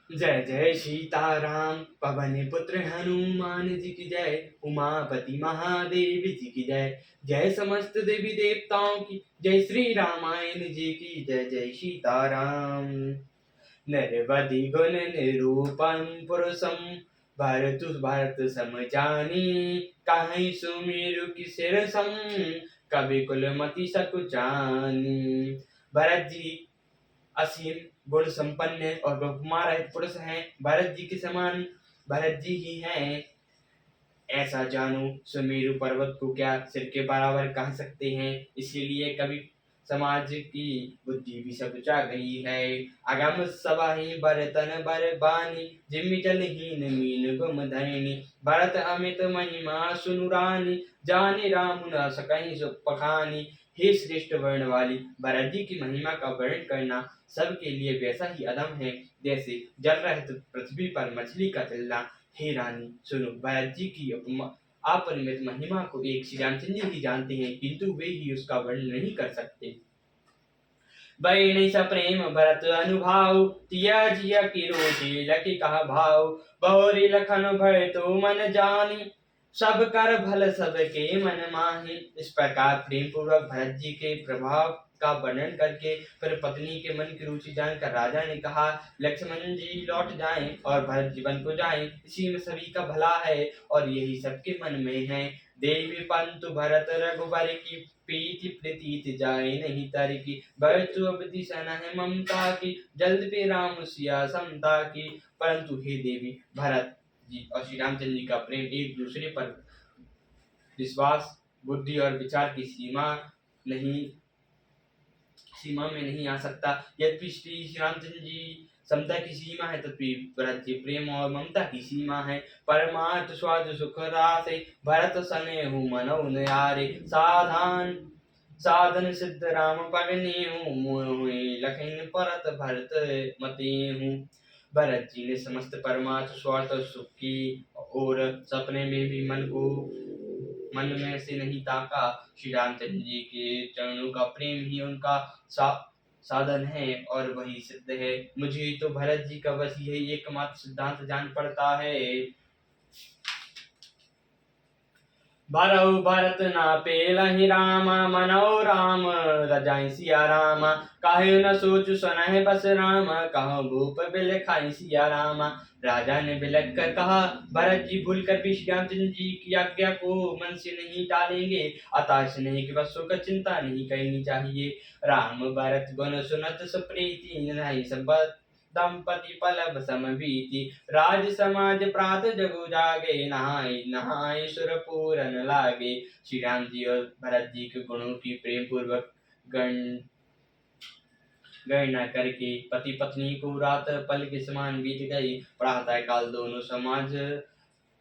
जय जय सीताराम पवन पुत्र हनुमान जी की जय। उमापति महादेव जी की जय। जय समस्त देवी देवताओं की जय। श्री रामायण जी की जय। जय सीताराम। नरवधि गुण निरूपम पुरुषम भरत सम जानी। काहि सुमेरु की शिरसम कवि कुलमति सकुचानी। भरत जी असीम गुण संपन्न और बहुकुमार रहित पुरुष हैं। भरत जी के समान भरत जी ही हैं। ऐसा जानो सुमेरु पर्वत को क्या सिर के बराबर कह सकते हैं। इसीलिए कभी समाज की बुद्धि भी सकुचा गई है। अगम सबाहि बरतन बर बानी जिमि जलहीन मीन गुम धैनी। भरत अमित महिमा सुनुरानी जाने राम न सकहि सुख पखानी। हे श्रेष्ठ वर्ण वाली भरत जी की महिमा का वर्णन करना सबके लिए वैसा ही अदम है जैसे जल रहित पृथ्वी पर मछली का चलना। हे रानी सुनो, भरत जी की अपरिमित महिमा को एक श्री रामचंद्र ही जानते हैं, किंतु वे ही उसका वर्णन नहीं कर सकते। बैनि स प्रेम भरत अनुभाव तिया जिया की रोजी लकी कहा भाव। बहुरी लखन भय तो मन जानी सब कर भल सबके मन माही। इस प्रकार प्रेम पूर्वक भरत जी के प्रभाव का वर्णन करके फिर पत्नी के मन की रुचि जानकर राजा ने कहा, लक्ष्मण जी लौट जाएं और भरत जी वन को जाएं। इसी में सभी का भला है और यही सबके मन में है। देवी पंतु भरत रघुबर की प्रीति प्रतीत जाए नहीं तारी की। बरतु अवधि सन है ममता की जल्द पे राम सिया समता की। परंतु हे देवी, भरत जी और श्री रामचंद्र जी का प्रेम एक दूसरे पर विश्वास, बुद्धि और विचार की सीमा में नहीं आ सकता। यद्यपि श्री रामचंद्र जी समता की सीमा है, तथापि भरत जी प्रेम और ममता की सीमा है। परमार्थ स्वाद सुख रासे भरत सनेहु मनो न्यारे। साधन सिद्ध राम पगनेहु मोहि लखन परत भरत मतेहु। भरत जी ने समस्त परमार्थ स्वार्थ और सुख की और सपने में भी मन में से नहीं ताका। श्री रामचंद्र जी के चरणों का प्रेम ही उनका साधन है और वही सिद्ध है। मुझे तो भरत जी का बस यही एकमात्र सिद्धांत जान पड़ता है। भरौ भरत ना पेलहि रामा मनौ राम रजाई सिया रामा। काहे न सोचु सुनहि बस रामा कहो भूप बिलखाई सिया रामा। राजा ने बिलख कर कहा, भरत जी भूल कर भी श्री रामचंद्र जी की आज्ञा को मन से नहीं टालेंगे, अतः स्नेह के बसों का चिंता नहीं करनी चाहिए। राम भरत गुण सुनत सुप्रीति नहीं सब दंपति पलब समबीति। राज समाज प्रात जगु जागे नहाय नहाय सुर पूरन लागे। श्री राम जी और भरत जी के गुणों की प्रेम पूर्वक गणना करके पति पत्नी को रात पल के समान बीत गई। प्रातः काल दोनों समाज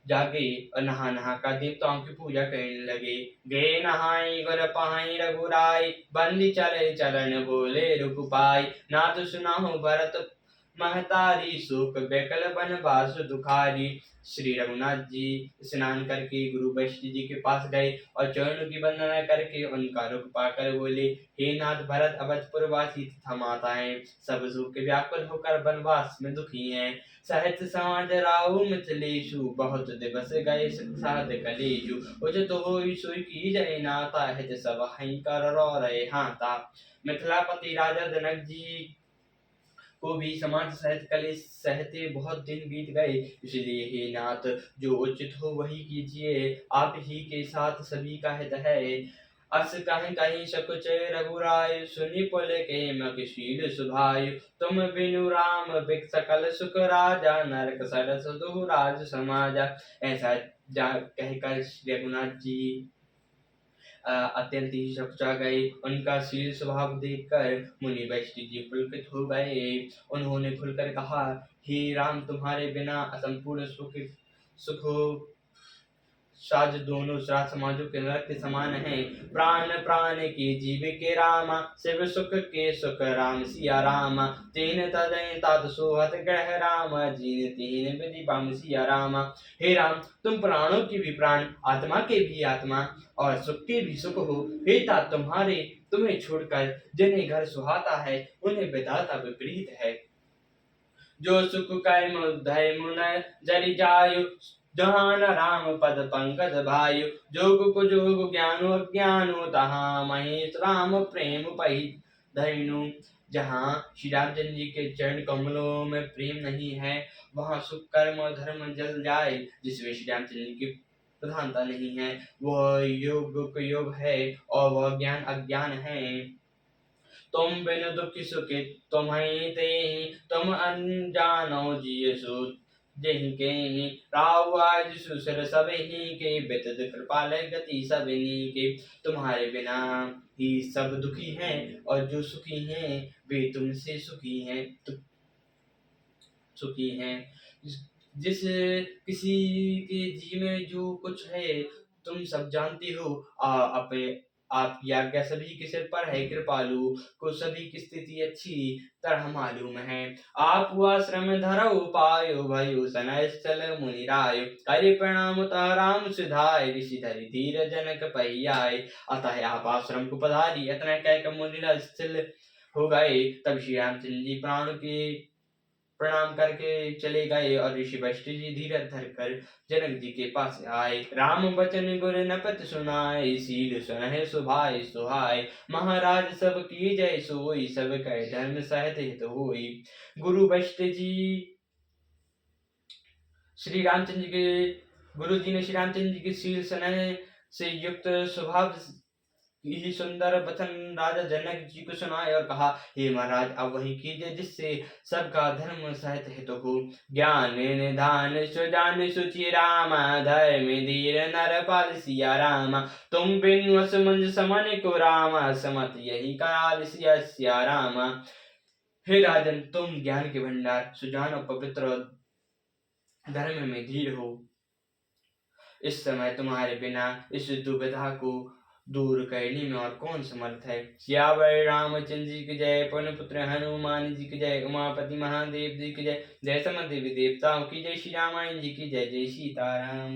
जागे और नहा नहा कर देवताओं की पूजा करने लगे। गे नहाई गुर पहाई रघुराई बंदी चले चरण बोले रुक पाई। ना तो सुना हो भरत महतारी सुख बेकल बनवास दुखारी। श्री रघुनाथ जी स्नान करके गुरु वशिष्ठ जी के पास गए और चरणों की वंदना करके उनका रुख पाकर बोले, हे नाथ भरत अवधपुर वासी तथा माताएं सब सुख के व्याकुल होकर वनवास में दुखी हैं। सहज समाज राहु मिथिलेशु बहुत दिवस गए साध कलेजु। उचित होई सोई की जय नाता हित सब हई कर रो रहे हाथा। मिथिलापति राजा जनक जी को भी समाज सहित कलेश सहते बहुत दिन बीत गए। इसलिए हे नाथ, जो उचित हो वही कीजिए, आप ही के साथ सभी का हित है। अस कहीं कहीं सकुच रघुराय सुनि पुल के मकशील सुभाय। तुम बिनु राम बिक सकल सुख राजा नरक सरस दुराज समाजा। ऐसा कहकर रघुनाथ जी अत्यंत ही सकुचा गए। उनका शील स्वभाव देखकर मुनि वशिष्ठ जी पुलकित हो गए। उन्होंने खुलकर कहा, हे राम, तुम्हारे बिना असंपूर्ण सुख साज दोनों श्राद्ध समाजों के नरक के समान है। प्राण प्राण के जीव के रामा शिव सुख के सुख राम सिया रामा। तीन तदय तात सोहत ग्रह रामा जीन तीन विधि पाम सिया रामा। हे राम, तुम प्राणों की भी प्राण, आत्मा के भी आत्मा और सुख के भी सुख हो। हे तात, तुम्हें छोड़कर जिन्हें घर सुहाता है उन्हें विधाता विपरीत है। जो सुख कर्म धर्म न जरि जायु, जहाँ न राम पद पंकज भायु। जोग को जोग ज्ञानो अज्ञानो, तहाँ महेश राम प्रेम पहि धैनु। जहाँ श्री रामचंद्र जी के चरण कमलों में प्रेम नहीं है, वहाँ सुख कर्म और धर्म जल जाए। जिसमें श्री रामचंद्र जी की प्रधानता नहीं है, वह योग को योग है और वह ज्ञान अज्ञान है। तुम बिन दुखि सुखी तुम्हें ते, तुम अनजानो जियसु जेहि के। राव आज सुसर सब ही के, बितत कृपाल गति सब के। तुम्हारे बिना ही सब दुखी हैं, और जो सुखी हैं वे तुमसे सुखी हैं, सुखी हैं। जिस किसी के जी में जो कुछ है तुम सब जानती हो। अपने आपकी आज्ञा सभी के सिर पर है, कृपालु को सभी की स्थिति अच्छी तरह मालूम है। आप आश्रम धरो पायो, भयो सनय स्थल मुनि राय। करे प्रणाम तह राम सिधाय, ऋषि धरि धीर जनक पहियाय। अतः आप आश्रम को पधारी, इतना कहकर मुनि स्थिर हो गए। तब श्री रामचंद्र जी प्राण के प्रणाम करके चले गए, और ऋषि वशिष्ठ जी धीरज धरकर जनक जी के पास आए। राम बचन गुर नपत सुनाए, शील सुनहि सुभाय सुहाय। महाराज सब की जय सोई, सब कह धर्म सहत हित होई। गुरु वशिष्ठ जी श्री रामचंद्र जी के गुरु जी ने श्री रामचंद्र जी के शील स्नेह से युक्त स्वभाव ही सुंदर वचन राजा जनक जी को सुनाए और कहा, हे महाराज अब वही कीजिए जिससे सबका धर्म सहित हित हो। ज्ञान निधान सुजान सुचि राम, धर्म धीर नर पाल सिया राम। तुम बिन असमंज समन को राम, समत यही काल सिया राम। हे राजन, तुम ज्ञान के भंडार, सुजान और पवित्र और धर्म में धीर हो। इस समय तुम्हारे बिना इस दुविधा को दूर करने में और कौन समर्थ है। सियावर रामचंद्र जी की जय, पवन पुत्र हनुमान जी की जय, उमापति महादेव जी की जय, जय समस्त देवी देवताओं की जय, श्री रामायण जी की जय। जय सीताराम।